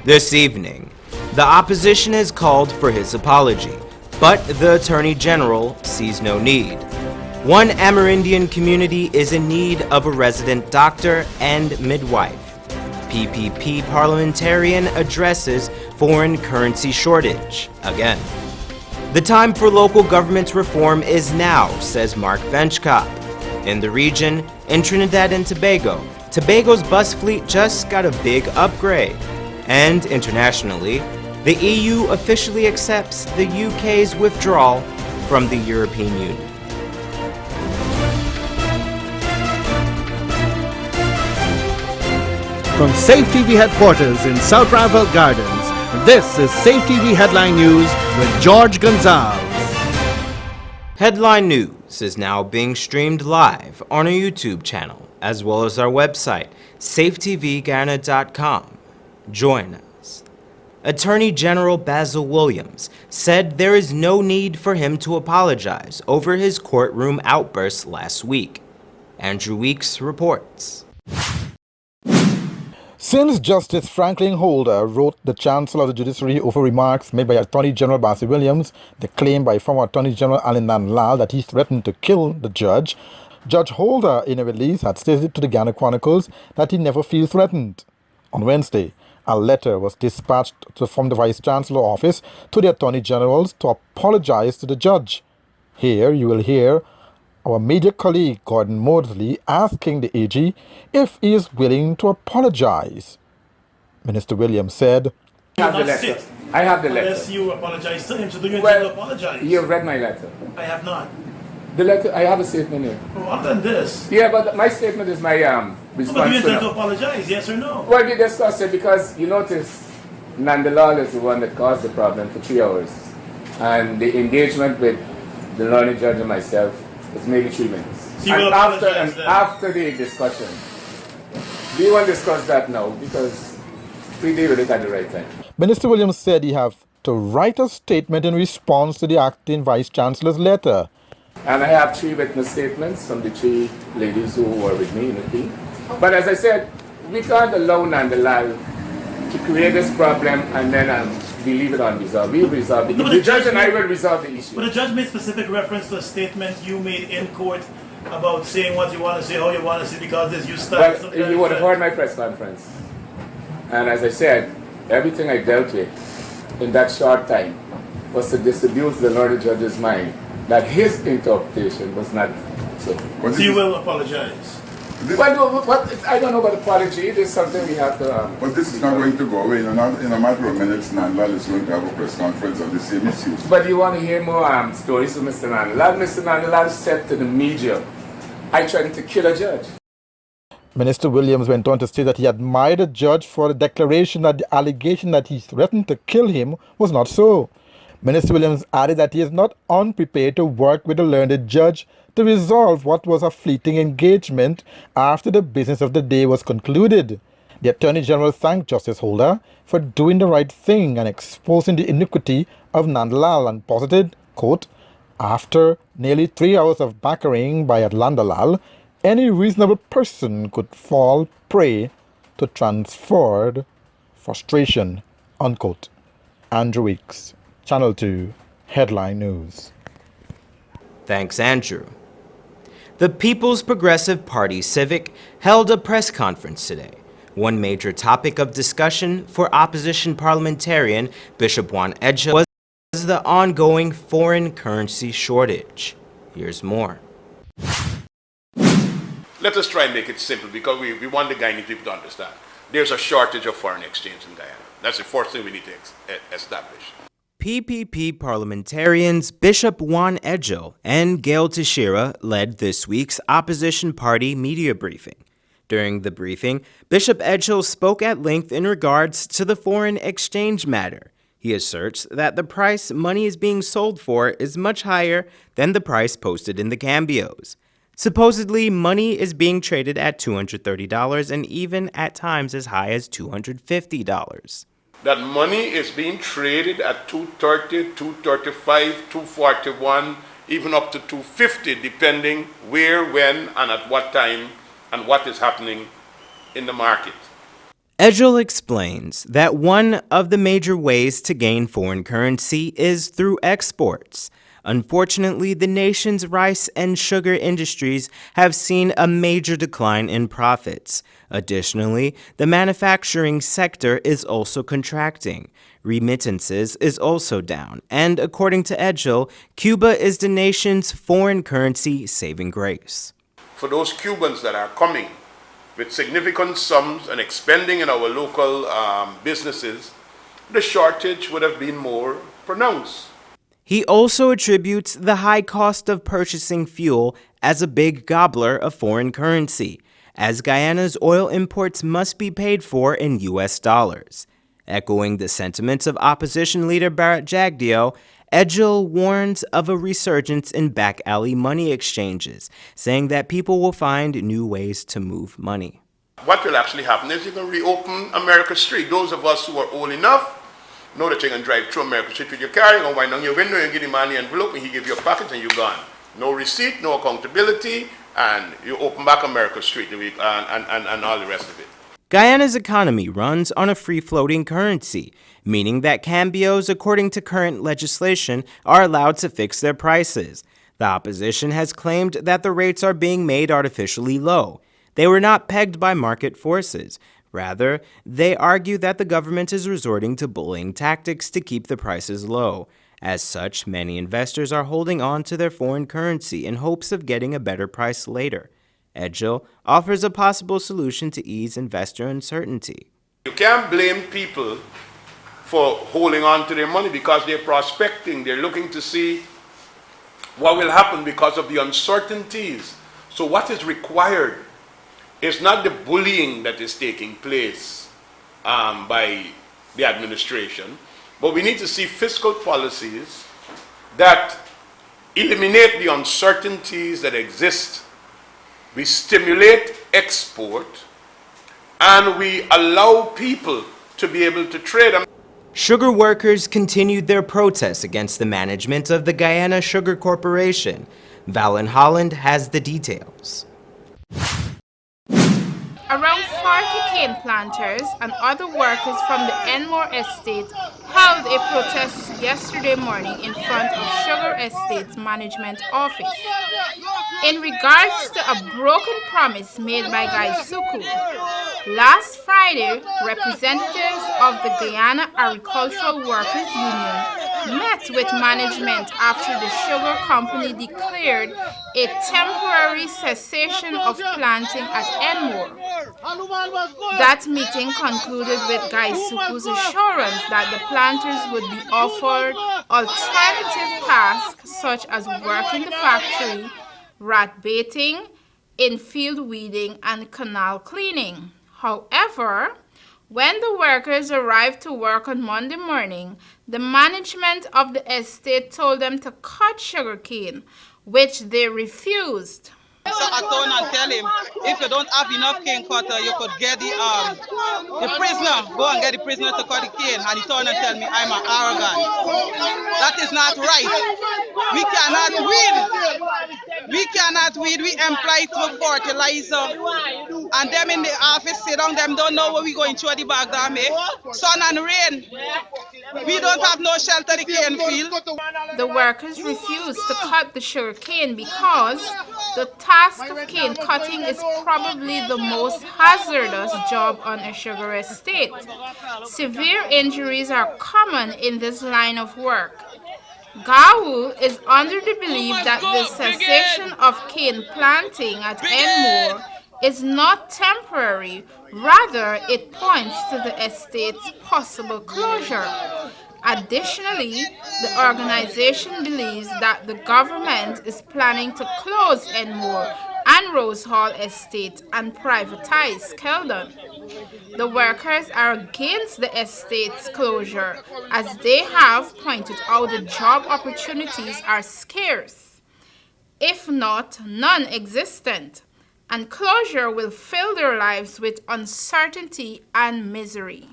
This evening, the opposition has called for his apology, but the Attorney General sees no need. One Amerindian community is in need of a resident doctor and midwife. PPP parliamentarian addresses foreign currency shortage again. The time for local government reform is now, says Mark Benchcop. In the region, in Trinidad and Tobago, Tobago's bus fleet just got a big upgrade. And internationally, the EU officially accepts the UK's withdrawal from the European Union. From Safe TV headquarters in South Raval Gardens, this is Safe TV Headline News with George Gonzalez. Headline News is now being streamed live on our YouTube channel, as well as our website, safetvguyana.com. Join us. Attorney General Basil Williams said there is no need for him to apologize over his courtroom outbursts last week. Andrew Weeks reports. Since Justice Franklin Holder wrote the Chancellor of the Judiciary over remarks made by Attorney General Basil Williams, the claim by former Attorney General Allen Nandlall that he threatened to kill the judge, Judge Holder, in a release, had stated to the Guyana Chronicles that he never feels threatened. On Wednesday, a letter was dispatched from the Vice Chancellor office to the Attorney Generals to apologize to the judge. Here you will hear our media colleague Gordon Maudsley asking the AG if he is willing to apologize. Minister Williams said, I have the letter. I have the letter. Unless you apologize to him, so do you intend to apologize? You have read my letter. I have not. The letter, I have a statement here. Oh, other than this. Yeah, but my statement is my response. But do you intend to apologize, yes or no? Well, we discussed it because you notice Nandlall is the one that caused the problem for 3 hours. And the engagement with the learned judge and myself was maybe 3 minutes. So you will apologize then? After the discussion, we won't discuss that now because we deal with it at the right time. Minister Williams said he have to write a statement in response to the acting Vice Chancellor's letter. And I have 3 witness statements from the 3 ladies who were with me in the team. But as I said, we can't allow Nandlall to create this problem and then we leave it unresolved. We'll resolve it. The judge and I will resolve the issue. But the judge made specific reference to a statement you made in court about saying what you want to say, how you want to say, because there's you style. Well, you would have heard my press conference. And as I said, everything I dealt with in that short time was to disabuse the learned judge's mind that his interpretation was not so. So you will apologize? Well, I don't know about apology. It is something we have to... but this is not going to go away. In a matter of minutes, Nandlall is going to have a press conference on the same issues. But you want to hear more stories from Mr. Nandlall? Mr. Nandlall said to the media, I tried to kill a judge. Minister Williams went on to say that he admired the judge for the declaration that the allegation that he threatened to kill him was not so. Minister Williams added that he is not unprepared to work with the learned judge to resolve what was a fleeting engagement after the business of the day was concluded. The Attorney General thanked Justice Holder for doing the right thing and exposing the iniquity of Nandlall and posited, quote, after nearly 3 hours of backering by Nandlall, any reasonable person could fall prey to transferred frustration, unquote. Andrew Weeks, Channel 2, Headline News. Thanks, Andrew. The People's Progressive Party Civic held a press conference today. One major topic of discussion for opposition parliamentarian Bishop Juan Edghill was the ongoing foreign currency shortage. Here's more. Let us try and make it simple because we want the Guyanese people to understand. There's a shortage of foreign exchange in Guyana. That's the first thing we need to establish. PPP parliamentarians Bishop Juan Edghill and Gail Teixeira led this week's opposition party media briefing. During the briefing, Bishop Edghill spoke at length in regards to the foreign exchange matter. He asserts that the price money is being sold for is much higher than the price posted in the cambios. Supposedly, money is being traded at $230 and even at times as high as $250. That money is being traded at $230, $235, $241, even up to $250, depending where, when, and at what time, and what is happening in the market. Edgell explains that one of the major ways to gain foreign currency is through exports. Unfortunately, the nation's rice and sugar industries have seen a major decline in profits. Additionally, the manufacturing sector is also contracting. Remittances is also down, and according to Edgell, Cuba is the nation's foreign currency saving grace. For those Cubans that are coming with significant sums and expending in our local businesses, the shortage would have been more pronounced. He also attributes the high cost of purchasing fuel as a big gobbler of foreign currency, as Guyana's oil imports must be paid for in U.S. dollars. Echoing the sentiments of opposition leader Barrett Jagdeo, Edgell warns of a resurgence in back-alley money exchanges, saying that people will find new ways to move money. What will actually happen is you can reopen America Street. Those of us who are old enough know that you can drive through America Street with your car, you can wind down your window and give the man the envelope, and he give you a package and you're gone. No receipt, no accountability, and you open back America Street and all the rest of it. Guyana's economy runs on a free-floating currency, meaning that cambios, according to current legislation, are allowed to fix their prices. The opposition has claimed that the rates are being made artificially low. They were not pegged by market forces. Rather, they argue that the government is resorting to bullying tactics to keep the prices low. As such, many investors are holding on to their foreign currency in hopes of getting a better price later. Edgell offers a possible solution to ease investor uncertainty. You can't blame people for holding on to their money because they're prospecting. They're looking to see what will happen because of the uncertainties. So what is required is not the bullying that is taking place by the administration, but we need to see fiscal policies that eliminate the uncertainties that exist. We stimulate export, and we allow people to be able to trade. Sugar workers continued their protests against the management of the Guyana Sugar Corporation. Valen Holland has the details. Around 40 cane planters and other workers from the Enmore Estate held a protest yesterday morning in front of Sugar Estate's management office in regards to a broken promise made by Guy Suku. Last Friday, representatives of the Guyana Agricultural Workers Union met with management after the sugar company declared a temporary cessation of planting at Enmore. That meeting concluded with Guy Suku's assurance that the planters would be offered alternative tasks such as work in the factory, rat baiting, in-field weeding, and canal cleaning. However, when the workers arrived to work on Monday morning, the management of the estate told them to cut sugarcane, which they refused. So I told him and tell him, if you don't have enough cane cutter, you could get the prisoner, go and get the prisoner to cut the cane. And he told and tell me I'm an arrogant. That is not right. We cannot weed. We cannot weed. We employ through fertilizer. And them in the office sit down, them don't know what we going through the bag down there. Sun and rain. We don't have no shelter the cane field. The workers refused to cut the sugar cane because the task of cane cutting is probably the most hazardous job on a sugar estate. Severe injuries are common in this line of work. GAU is under the belief that the cessation of cane planting at Enmore is not temporary, rather it points to the estate's possible closure. Additionally, the organization believes that the government is planning to close Enmore and Rose Hall Estate and privatize Keldon. The workers are against the estate's closure, as they have pointed out the job opportunities are scarce, if not non-existent, and closure will fill their lives with uncertainty and misery.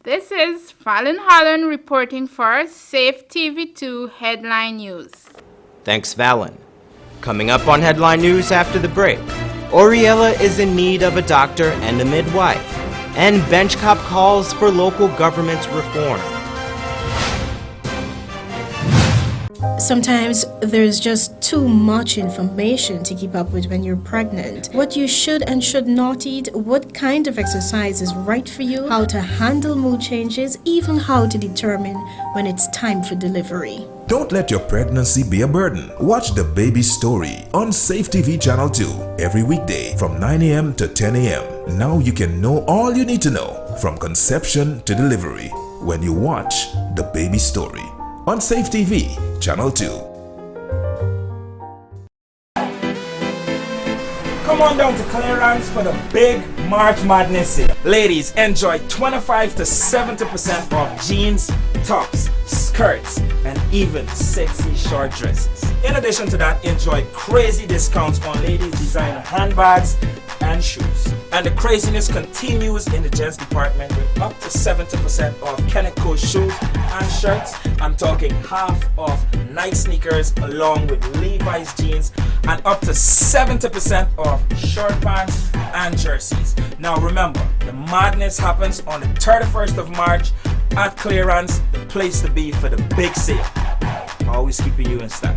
This is Fallon Holland reporting for Safe TV2 Headline News. Thanks, Valen. Coming up on Headline News after the break, Oriella is in need of a doctor and a midwife. And Benchcop calls for local government reform. Sometimes there's just too much information to keep up with when you're pregnant. What you should and should not eat, what kind of exercise is right for you, how to handle mood changes, even how to determine when it's time for delivery. Don't let your pregnancy be a burden. Watch The Baby Story on Safe TV Channel 2 every weekday from 9 a.m. to 10 a.m. Now you can know all you need to know from conception to delivery when you watch The Baby Story on Safe TV Channel 2. Come on down to Clearance for the big March Madness sale. Ladies, enjoy 25 to 70% off jeans, tops, skirts, and even sexy short dresses. In addition to that, enjoy crazy discounts on ladies' designer handbags and shoes. And the craziness continues in the gents department with up to 70% off Kenneco shoes and shirts. I'm talking half off Nike sneakers along with Levi's jeans, and up to 70% off short pants and jerseys. Now remember, the madness happens on the 31st of March at Clearance, the place to be for the big sale. Always keeping you in style.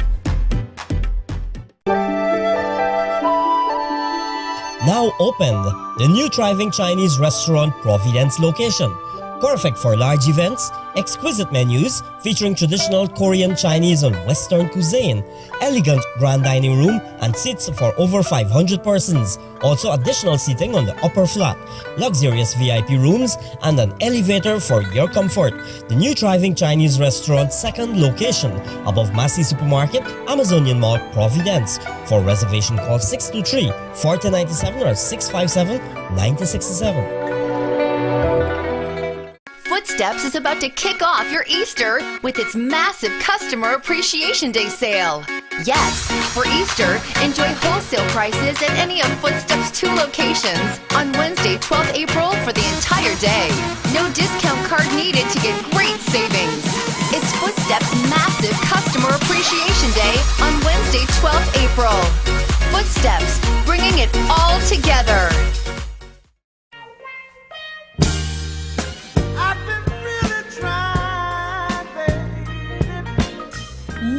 Now opened, the new thriving Chinese restaurant Providence location. Perfect for large events, exquisite menus featuring traditional Korean, Chinese and Western cuisine, elegant grand dining room and seats for over 500 persons. Also additional seating on the upper flat, luxurious VIP rooms and an elevator for your comfort. The new thriving Chinese restaurant second location above Massey Supermarket, Amazonian Mall, Providence. For reservation call 623-4097 or 657-9067. Footsteps is about to kick off your Easter with its massive Customer Appreciation Day sale. Yes, for Easter, enjoy wholesale prices at any of Footsteps' 2 locations on Wednesday, 12th April for the entire day. No discount card needed to get great savings. It's Footsteps' massive Customer Appreciation Day on Wednesday, 12th April. Footsteps, bringing it all together.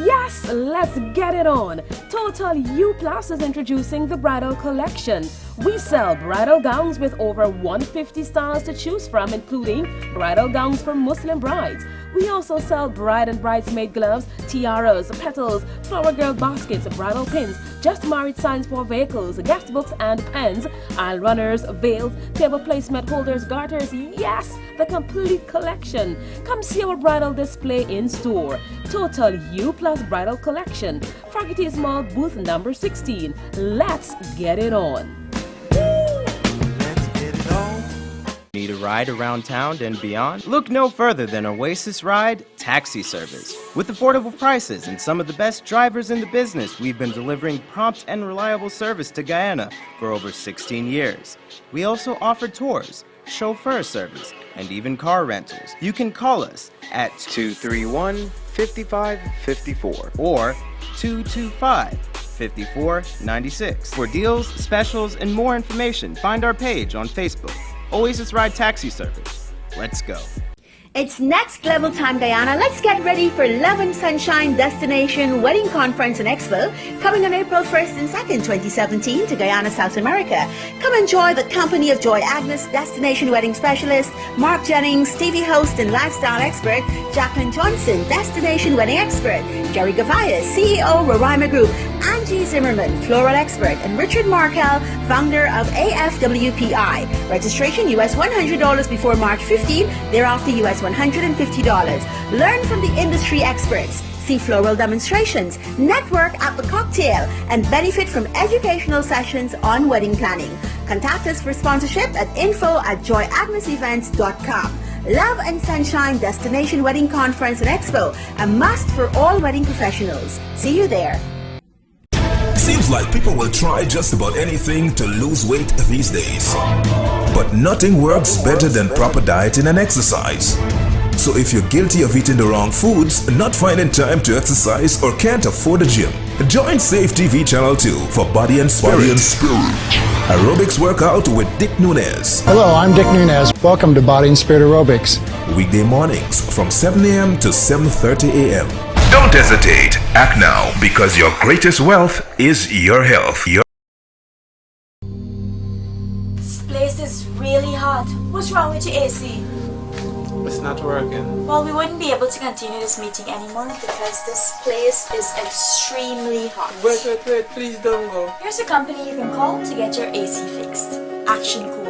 Yes, let's get it on. Total U Plus is introducing the bridal collection. We sell bridal gowns with over 150 styles to choose from, including bridal gowns for Muslim brides. We also sell bride and bridesmaid gloves, tiaras, petals, flower girl baskets, bridal pins, just married signs for vehicles, guest books and pens, aisle runners, veils, table placement holders, garters. Yes, the complete collection. Come see our bridal display in store. Total U Plus Bridal Collection, Froggity's Mall, booth number 16. Let's get it on. Need a ride around town and beyond? Look no further than Oasis Ride Taxi Service. With affordable prices and some of the best drivers in the business, we've been delivering prompt and reliable service to Guyana for over 16 years. We also offer tours, chauffeur service, and even car rentals. You can call us at 231-5554 or 225-5496. For deals, specials, and more information, find our page on Facebook. Oasis Ride Taxi Service. Let's go. It's next level time, Guyana. Let's get ready for Love and Sunshine Destination Wedding Conference and Expo coming on April 1st and 2nd, 2017 to Guyana, South America. Come enjoy the company of Joy Agnes, Destination Wedding Specialist, Mark Jennings, TV host and lifestyle expert, Jacqueline Johnson, Destination Wedding Expert, Jerry Gavaya, CEO, Roraima Group, Angie Zimmerman, Floral Expert, and Richard Markel, founder of AFWPI. Registration US $100 before March 15, thereafter US $150. Learn from the industry experts, see floral demonstrations, network at the cocktail, and benefit from educational sessions on wedding planning. Contact us for sponsorship at info@joyagnesevents.com. Love and Sunshine Destination Wedding Conference and Expo, a must for all wedding professionals. See you there. Seems like people will try just about anything to lose weight these days. But nothing works better than proper dieting and exercise. So if you're guilty of eating the wrong foods, not finding time to exercise, or can't afford a gym, Join Safe TV Channel 2 for Body and Spirit. Aerobics workout with Dick Nunez. Hello, I'm Dick Nunez. Welcome to Body and Spirit Aerobics. Weekday mornings from 7 a.m. to 7:30 a.m. Don't hesitate. Act now, because your greatest wealth is your health. This place is really hot. What's wrong with your AC? It's not working. Well, we wouldn't be able to continue this meeting anymore because this place is extremely hot. Wait, please don't go. Here's a company you can call to get your AC fixed. Action Cool.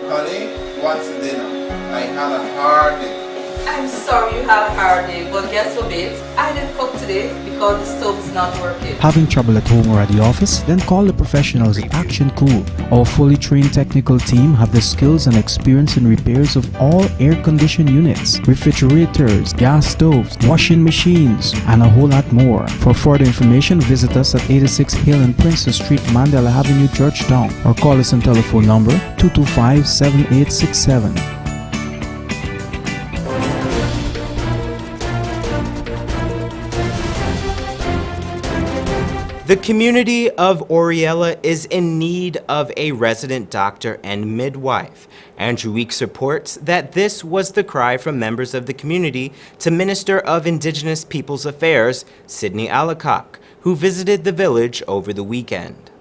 Honey, what's dinner? I had a hard day. I'm sorry you had a hard day, but guess what, babes? I didn't cook today because the stove is not working. Having trouble at home or at the office? Then call the professionals at Action Cool. Our fully trained technical team have the skills and experience in repairs of all air-conditioned units, refrigerators, gas stoves, washing machines, and a whole lot more. For further information, visit us at 86 Hill and Princess Street, Mandela Avenue, Georgetown, or call us on telephone number 225-7867. The community of Oriella is in need of a resident doctor and midwife. Andrew Weeks reports that this was the cry from members of the community to Minister of Indigenous Peoples Affairs, Sidney Alacock, who visited the village over the weekend.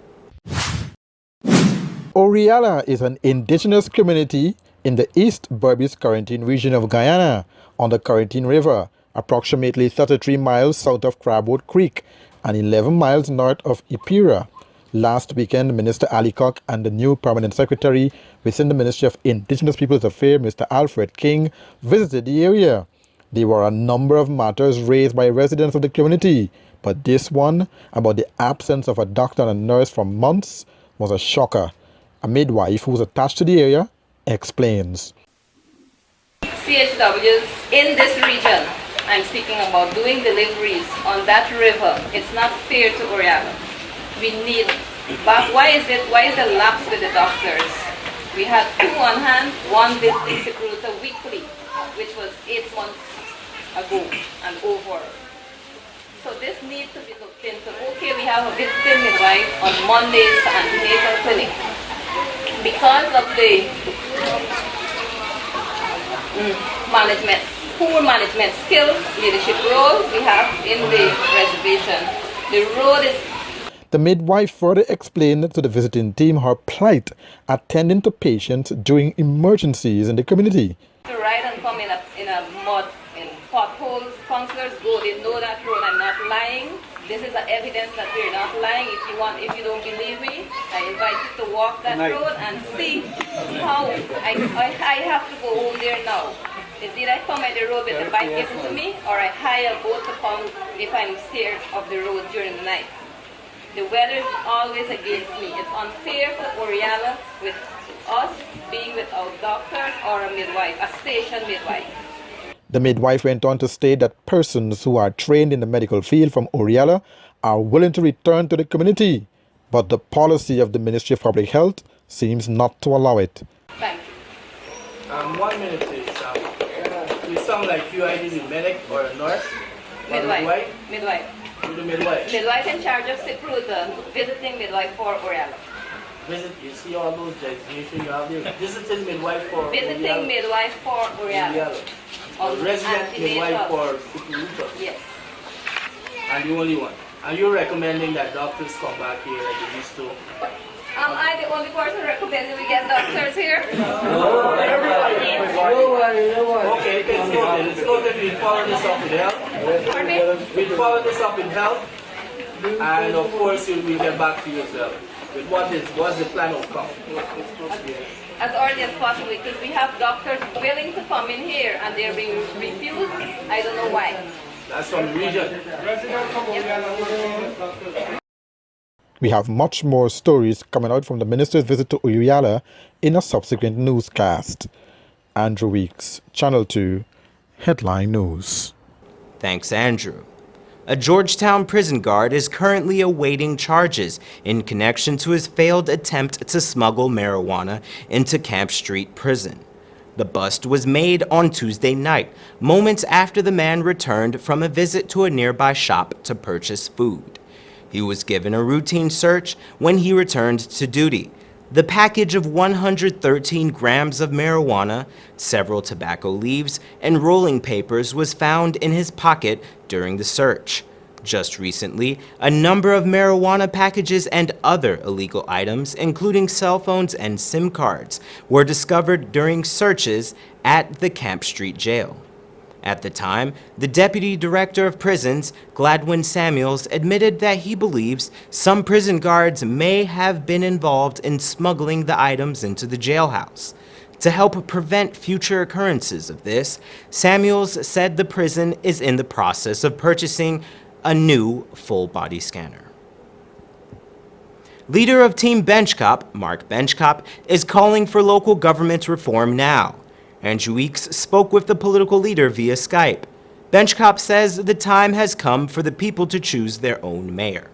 Oriella is an indigenous community in the East Berbice Quarantine region of Guyana on the Quarantine River, approximately 33 miles south of Crabwood Creek and 11 miles north of Ipira. Last weekend, Minister Alacock and the new permanent secretary within the Ministry of Indigenous Peoples Affairs, Mr. Alfred King, visited the area. There were a number of matters raised by residents of the community, but this one, about the absence of a doctor and a nurse for months, was a shocker. A midwife who was attached to the area explains. CHWs in this region, I'm speaking about doing deliveries on that river. It's not fair to Oriella. We need, but why is the lapse with the doctors? We had 2 on hand, 1 visiting recruiter weekly, which was 8 months ago and over. So this needs to be looked into. Okay, we have a visiting midwife on Mondays for antenatal clinic. Because of the poor management skills, leadership role we have in the reservation. The road is... The midwife further explained to the visiting team her plight attending to patients during emergencies in the community. To ride and come in a mud, in potholes, counselors go, they know that road, I'm not lying. This is the evidence that we're not lying. If you don't believe me, I invite you to walk that road and see how I have to go over there now. Is either I come at the road with the bike getting to me, or I hire a boat to come if I'm scared of the road during the night. The weather is always against me. It's unfair to Oriella with us being without doctors or a midwife, a station midwife. The midwife went on to state that persons who are trained in the medical field from Oriella are willing to return to the community, but the policy of the Ministry of Public Health seems not to allow it. Thank you. 1 minute, please. You sound like you either the medic or a nurse. Midwife. Midwife. You're the midwife. Midwife in charge of sick recruiter, visiting midwife for Oriella. You see all those designations you have there? Visiting midwife for Visiting Oriella. midwife for Oriella. Resident midwife for Sick. Yes. And the only one. And you're recommending that doctors come back here like they used to? Am I the only person recommending we get doctors here? No, everybody. Okay, let's go then. Let's go then. We'll follow this up with health. We'll follow this up with health. And of course, we'll get back to you as well. With what's the plan of come? As early as possible, because we have doctors willing to come in here and they're being refused. I don't know why. That's from the region. We have much more stories coming out from the minister's visit to Oriella in a subsequent newscast. Andrew Weeks, Channel 2, Headline News. Thanks, Andrew. A Georgetown prison guard is currently awaiting charges in connection to his failed attempt to smuggle marijuana into Camp Street Prison. The bust was made on Tuesday night, moments after the man returned from a visit to a nearby shop to purchase food. He was given a routine search when he returned to duty. The package of 113 grams of marijuana, several tobacco leaves, and rolling papers was found in his pocket during the search. Just recently, a number of marijuana packages and other illegal items, including cell phones and SIM cards, were discovered during searches at the Camp Street jail. At the time, the Deputy Director of Prisons, Gladwin Samuels, admitted that he believes some prison guards may have been involved in smuggling the items into the jailhouse. To help prevent future occurrences of this, Samuels said the prison is in the process of purchasing a new full-body scanner. Leader of Team Benchcop, Mark Benchcop, is calling for local government reform now. Andrew Weeks spoke with the political leader via Skype. Benchcop says the time has come for the people to choose their own mayor.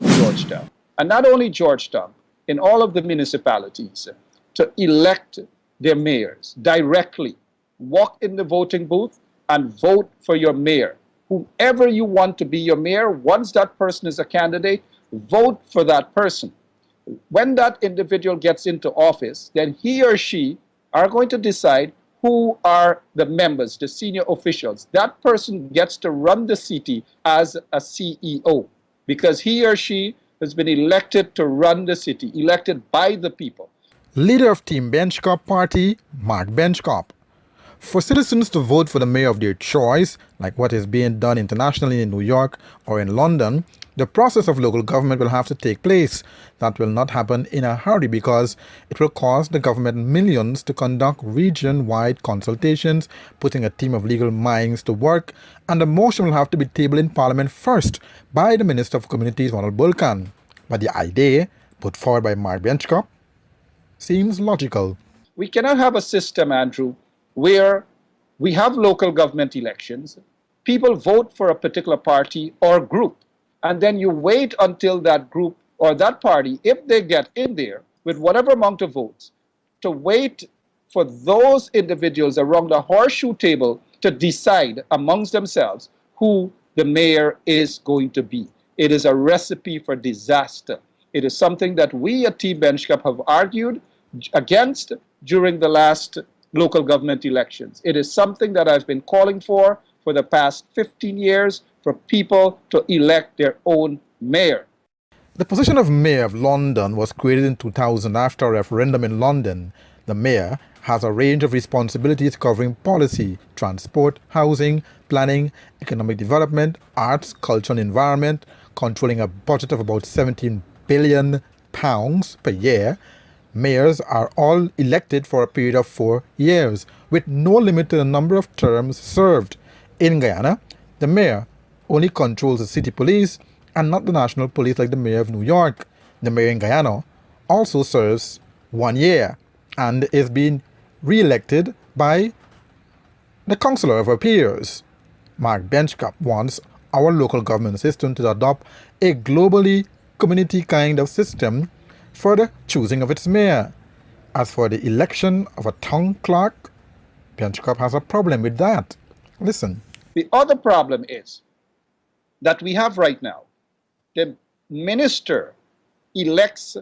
Georgetown, and not only Georgetown, in all of the municipalities, to elect their mayors directly. Walk in the voting booth and vote for your mayor. Whoever you want to be your mayor, once that person is a candidate, vote for that person. When that individual gets into office, then he or she are going to decide who are the members, the senior officials. That person gets to run the city as a CEO because he or she has been elected to run the city, elected by the people. Leader of Team Benchcop Party, Mark Benchcop. For citizens to vote for the mayor of their choice, like what is being done internationally in New York or in London, the process of local government will have to take place. That will not happen in a hurry because it will cost the government millions to conduct region-wide consultations, putting a team of legal minds to work, and the motion will have to be tabled in Parliament first by the Minister of Communities, Ronald Bulkan. But the idea, put forward by Mark Benchcop, seems logical. We cannot have a system, Andrew, where we have local government elections, people vote for a particular party or group, and then you wait until that group or that party, if they get in there with whatever amount of votes, to wait for those individuals around the horseshoe table to decide amongst themselves who the mayor is going to be. It is a recipe for disaster. It is something that we at Team Benchcop have argued against during the last local government elections. It is something that I've been calling for the past 15 years, for people to elect their own mayor. The position of Mayor of London was created in 2000 after a referendum in London. The mayor has a range of responsibilities covering policy, transport, housing, planning, economic development, arts, culture and environment, controlling a budget of about £17 billion per year. Mayors are all elected for a period of 4 years, with no limit to the number of terms served. In Guyana, the mayor only controls the city police and not the national police like the mayor of New York. The mayor in Guyana also serves 1 year and is being re-elected by the Councillor of Peers. Mark Benchcop wants our local government system to adopt a globally community kind of system for the choosing of its mayor. As for the election of a town clerk, Benchcop has a problem with that. Listen. The other problem is that we have right now, the minister elects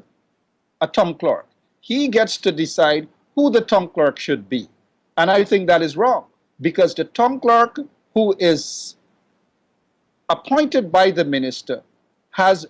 a town clerk. He gets to decide who the town clerk should be. And I think that is wrong, because the town clerk who is appointed by the minister has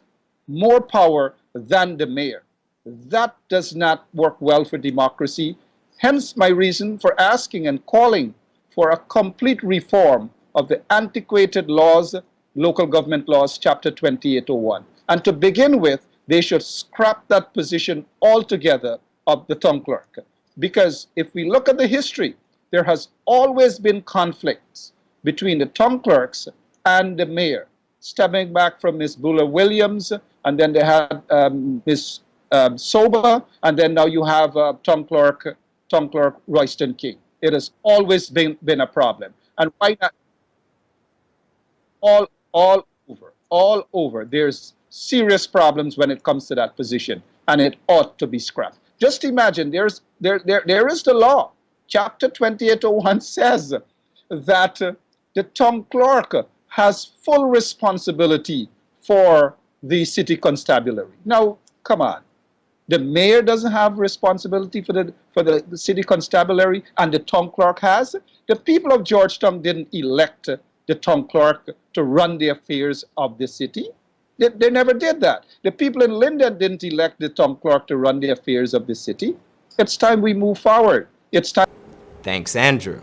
more power than the mayor. That does not work well for democracy. Hence my reason for asking and calling for a complete reform of the antiquated laws, local government laws, chapter 2801. And to begin with, they should scrap that position altogether of the town clerk. Because if we look at the history, there has always been conflicts between the town clerks and the mayor, stemming back from Ms. Buller-Williams, and then they had Ms. Soba, and then now you have town clerk Royston King. It has always been a problem. And why not? all over. There's serious problems when it comes to that position, and it ought to be scrapped. Just imagine, there is the law. Chapter 2801 says that the town clerk has full responsibility for the city constabulary. Now, come on. The mayor doesn't have responsibility for the city constabulary, and the town clerk has. The people of Georgetown didn't elect the town clerk to run the affairs of the city. They never did that. The people in Linden didn't elect the town clerk to run the affairs of the city. It's time we move forward. It's time. Thanks, Andrew.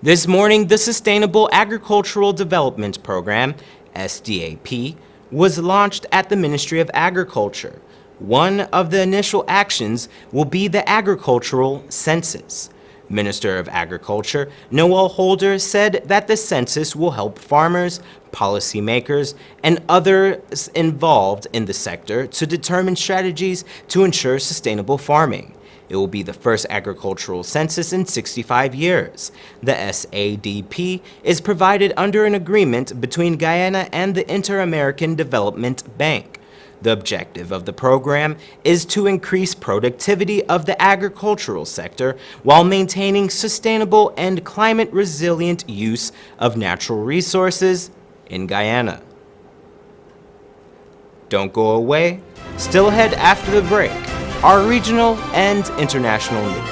This morning, the Sustainable Agricultural Development Program, SDAP, was launched at the Ministry of Agriculture. One of the initial actions will be the agricultural census. Minister of Agriculture Noel Holder said that the census will help farmers, policymakers, and others involved in the sector to determine strategies to ensure sustainable farming. It will be the first agricultural census in 65 years. The SADP is provided under an agreement between Guyana and the Inter-American Development Bank. The objective of the program is to increase productivity of the agricultural sector while maintaining sustainable and climate-resilient use of natural resources in Guyana. Don't go away. Still ahead after the break, our regional and international news.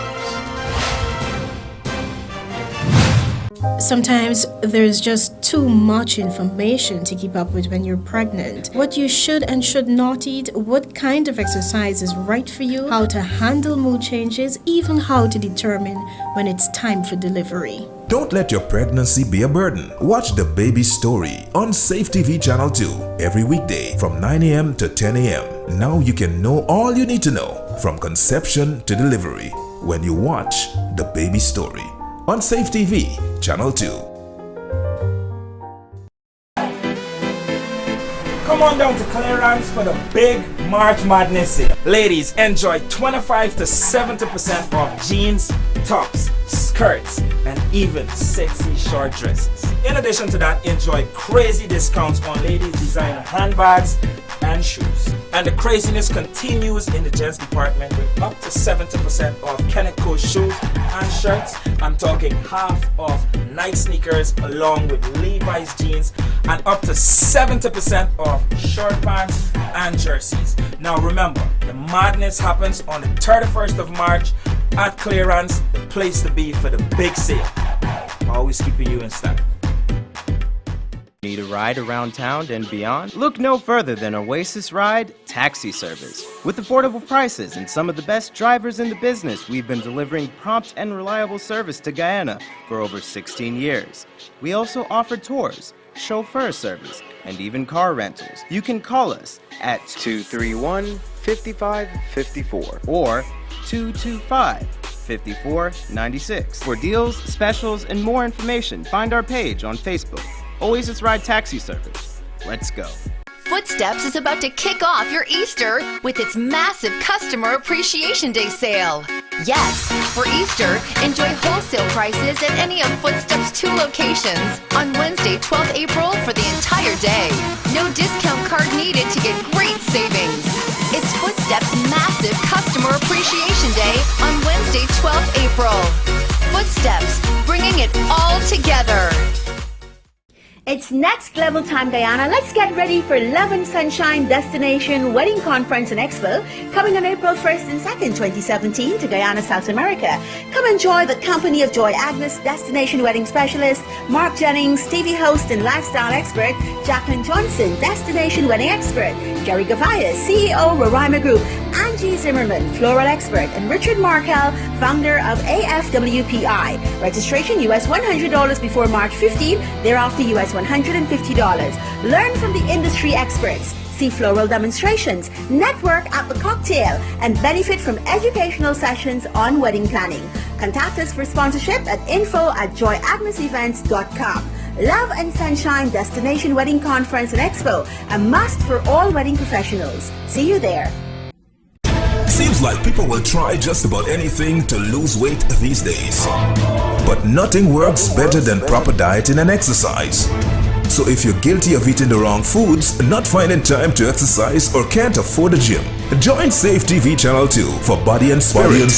Sometimes there's just too much information to keep up with when you're pregnant. What you should and should not eat, what kind of exercise is right for you, how to handle mood changes, even how to determine when it's time for delivery. Don't let your pregnancy be a burden. Watch The Baby Story on Safe TV Channel 2 every weekday from 9 a.m. to 10 a.m. Now you can know all you need to know from conception to delivery when you watch The Baby Story on Safe TV Channel 2. Come on down to clearance for the big March Madness sale. Ladies, enjoy 25 to 70% off jeans, tops, skirts, and even sexy short dresses. In addition to that, enjoy crazy discounts on ladies' designer handbags and shoes. And the craziness continues in the gents department with up to 70% off Kenneth Co shoes and shirts. I'm talking half off Nike sneakers along with Levi's jeans, and up to 70% off short pants and jerseys. Now remember, the madness happens on the 31st of March at clearance, the place to be for the big sale. Always keeping you in style. Need a ride around town and beyond? Look no further than Oasis Ride Taxi Service. With affordable prices and some of the best drivers in the business, we've been delivering prompt and reliable service to Guyana for over 16 years. We also offer tours, chauffeur service, and even car rentals. You can call us at 231-5554 or 225-5496. For deals, specials, and more information, find our page on Facebook. Oasis Ride Taxi Service. Let's go. Footsteps is about to kick off your Easter with its massive Customer Appreciation Day sale. Yes, for Easter, enjoy wholesale prices at any of Footsteps' 2 locations on Wednesday, 12th April for the entire day. No discount card needed to get great savings. It's Footsteps' massive Customer Appreciation Day on Wednesday, 12th April. Footsteps, bringing it all together. It's next level time, Guyana. Let's get ready for Love and Sunshine Destination Wedding Conference and Expo coming on April 1st and 2nd, 2017 to Guyana, South America. Come enjoy the company of Joy Agnes, Destination Wedding Specialist, Mark Jennings, TV host and lifestyle expert, Jacqueline Johnson, Destination Wedding Expert, Jerry Gavaya, CEO, Roraima Group, Angie Zimmerman, Floral Expert, and Richard Markel, founder of AFWPI. Registration US $100 before March 15, thereafter US $150. Learn from the industry experts, see floral demonstrations, network at the cocktail, and benefit from educational sessions on wedding planning. Contact us for sponsorship at info@joyagnesevents.com. Love and Sunshine Destination Wedding Conference and Expo, a must for all wedding professionals. See you there. Seems like people will try just about anything to lose weight these days. But nothing works better than proper dieting and exercise. So if you're guilty of eating the wrong foods, not finding time to exercise, or can't afford a gym, join Safe TV Channel 2 for Body and Spirit.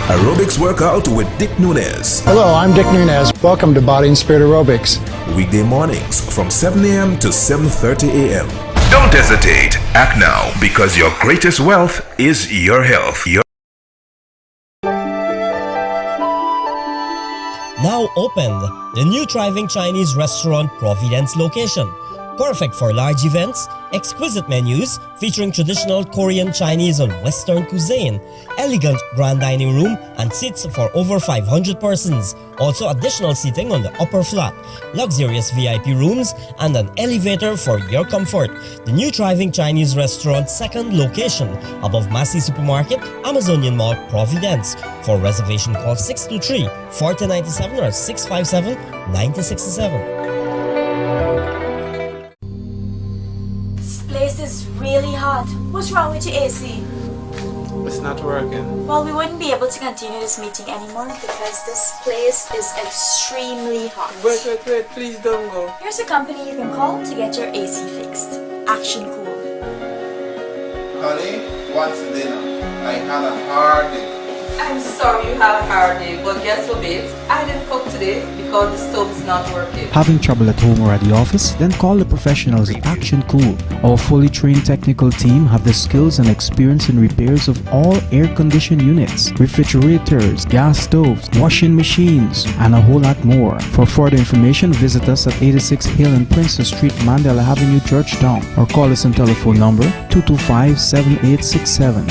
Aerobics workout with Dick Nunez. Hello, I'm Dick Nunez. Welcome to Body and Spirit Aerobics. Weekday mornings from 7 a.m. to 7:30 a.m. Don't hesitate. Act now, because your greatest wealth is your health. Now opened, the new thriving Chinese restaurant Providence location. Perfect for large events, exquisite menus featuring traditional Korean, Chinese and Western cuisine, elegant grand dining room and seats for over 500 persons. Also additional seating on the upper flat, luxurious VIP rooms and an elevator for your comfort. The new thriving Chinese restaurant second location above Massey Supermarket, Amazonian Mall, Providence. For reservation call 623-4097 or 657-9067. Place is really hot. What's wrong with your AC? It's not working. Well, we wouldn't be able to continue this meeting anymore because this place is extremely hot. Wait, please don't go. Here's a company you can call to get your AC fixed. Action Cool. Honey, what's dinner? I had a hard day. I'm sorry you had a hard day, but guess what, babes? I didn't cook today because the stove is not working. Having trouble at home or at the office? Then call the professionals at Action Cool. Our fully trained technical team have the skills and experience in repairs of all air-conditioned units, refrigerators, gas stoves, washing machines, and a whole lot more. For further information, visit us at 86 Hill and Princess Street, Mandela Avenue, Georgetown, or call us on telephone number 225-7867.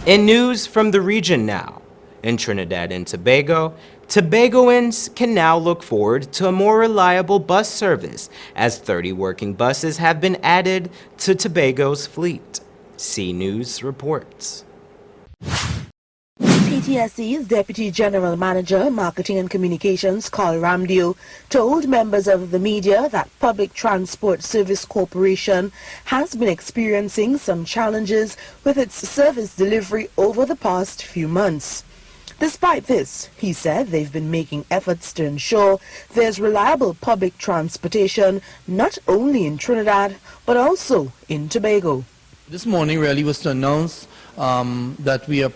In news from the region now, in Trinidad and Tobago, Tobagoans can now look forward to a more reliable bus service as 30 working buses have been added to Tobago's fleet. C News reports. PTSC's Deputy General Manager, Marketing and Communications, Carl Ramdio, told members of the media that Public Transport Service Corporation has been experiencing some challenges with its service delivery over the past few months. Despite this, he said they've been making efforts to ensure there's reliable public transportation not only in Trinidad but also in Tobago. This morning really was to announce that we have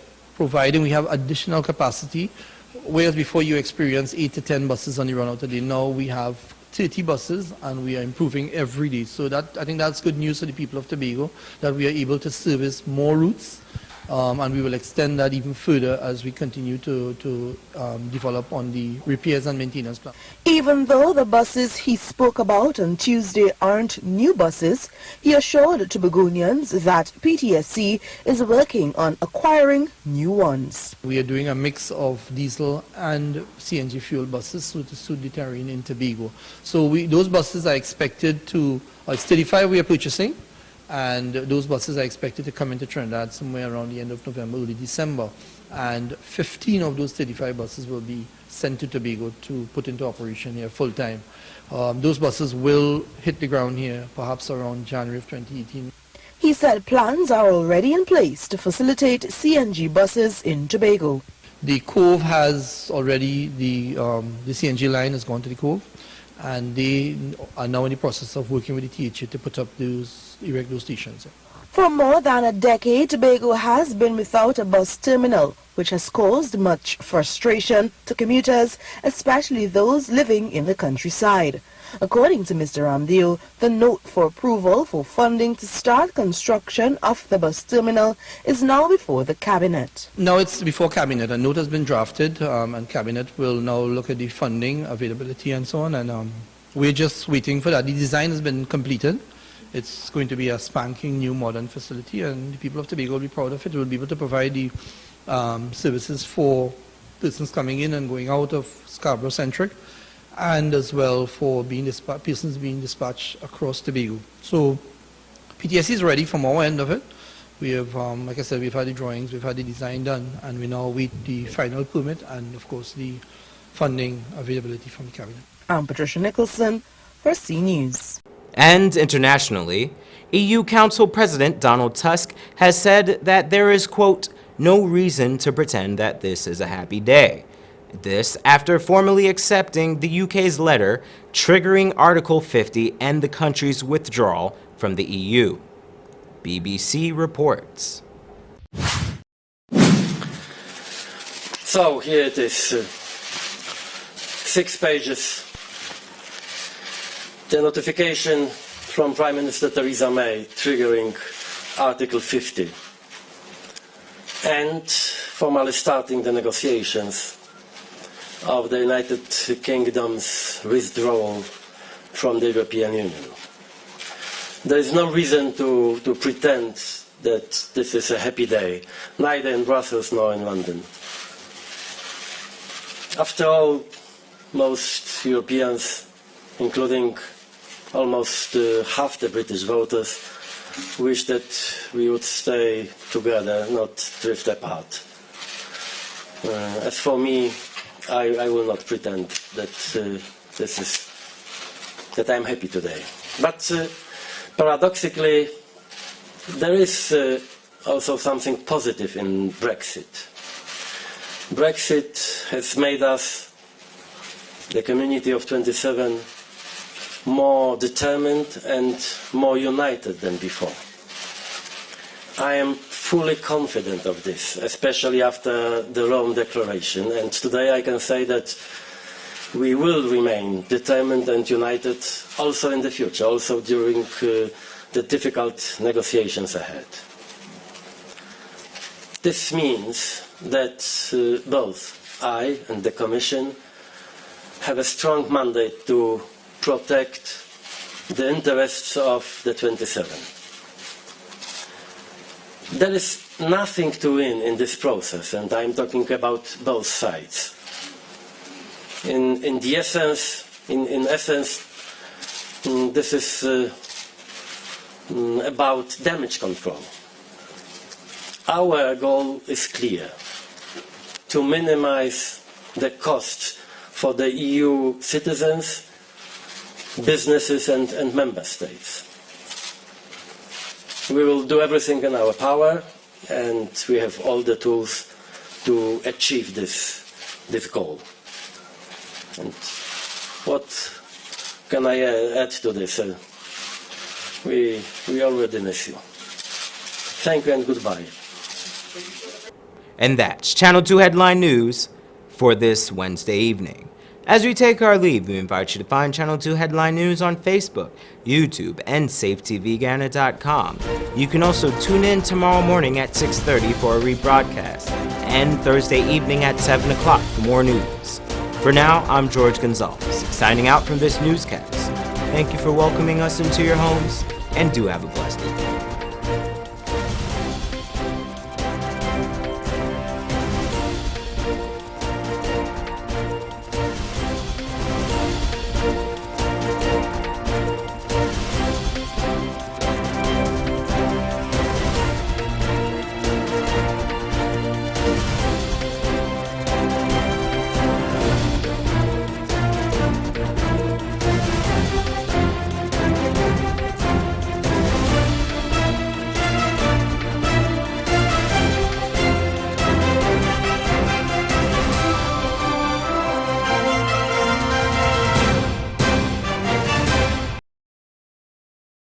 additional capacity, whereas before you experienced 8 to 10 buses on the run out a day. Now we have 30 buses and we are improving every day. So I think that's good news for the people of Tobago, that we are able to service more routes, and we will extend that even further as we continue to develop on the repairs and maintenance plan. Even though the buses he spoke about on Tuesday aren't new buses, he assured Tobagonians that PTSC is working on acquiring new ones. We are doing a mix of diesel and CNG fuel buses to suit the terrain in Tobago. So those buses are expected to, it's 35 we are purchasing, and those buses are expected to come into Trinidad somewhere around the end of November, early December. And 15 of those 35 buses will be sent to Tobago to put into operation here full time. Those buses will hit the ground here perhaps around January of 2018. He said plans are already in place to facilitate CNG buses in Tobago. The Cove has already, the CNG line has gone to the Cove, and they are now in the process of working with the THA to put up erect those stations. For more than a decade, Tobago has been without a bus terminal, which has caused much frustration to commuters, especially those living in the countryside. According to Mr. Ramdio, the note for approval for funding to start construction of the bus terminal is now before the Cabinet. Now it's before Cabinet. A note has been drafted, and Cabinet will now look at the funding availability and so on, and we're just waiting for that. The design has been completed. It's going to be a spanking new modern facility, and the people of Tobago will be proud of it. We'll be able to provide the services for persons coming in and going out of Scarborough Centric, and as well for persons being dispatched across Tobago. So PTSC is ready from our end of it. We have, like I said, we've had the drawings, we've had the design done, and we now wait the final permit and, of course, the funding availability from the Cabinet. I'm Patricia Nicholson for C News. And internationally, EU Council President Donald Tusk has said that there is, quote, no reason to pretend that this is a happy day. This after formally accepting the UK's letter triggering Article 50 and the country's withdrawal from the EU. BBC reports. So here it is, 6 pages. The notification from Prime Minister Theresa May triggering Article 50 and formally starting the negotiations of the United Kingdom's withdrawal from the European Union. There is no reason to pretend that this is a happy day, neither in Brussels nor in London. After all, most Europeans, including almost half the British voters, wish that we would stay together, not drift apart. As for me, I will not pretend that that I'm happy today. But paradoxically, there is also something positive in Brexit. Brexit has made us, the community of 27, more determined and more united than before. I am fully confident of this, especially after the Rome Declaration, and today I can say that we will remain determined and united also in the future, also during the difficult negotiations ahead. This means that both I and the Commission have a strong mandate to protect the interests of the 27. There is nothing to win in this process, and I'm talking about both sides. In essence, this is about damage control. Our goal is clear: to minimize the costs for the EU citizens, businesses and member states. We will do everything in our power, and we have all the tools to achieve this goal. And what can I add to this? We already miss you. Thank you and goodbye. And that's Channel 2 Headline News for this Wednesday evening. As we take our leave, we invite you to find Channel 2 Headline News on Facebook, YouTube, and SafeTVGuyana.com. You can also tune in tomorrow morning at 6:30 for a rebroadcast, and Thursday evening at 7 o'clock for more news. For now, I'm George Gonzalez, signing out from this newscast. Thank you for welcoming us into your homes, and do have a blessed evening.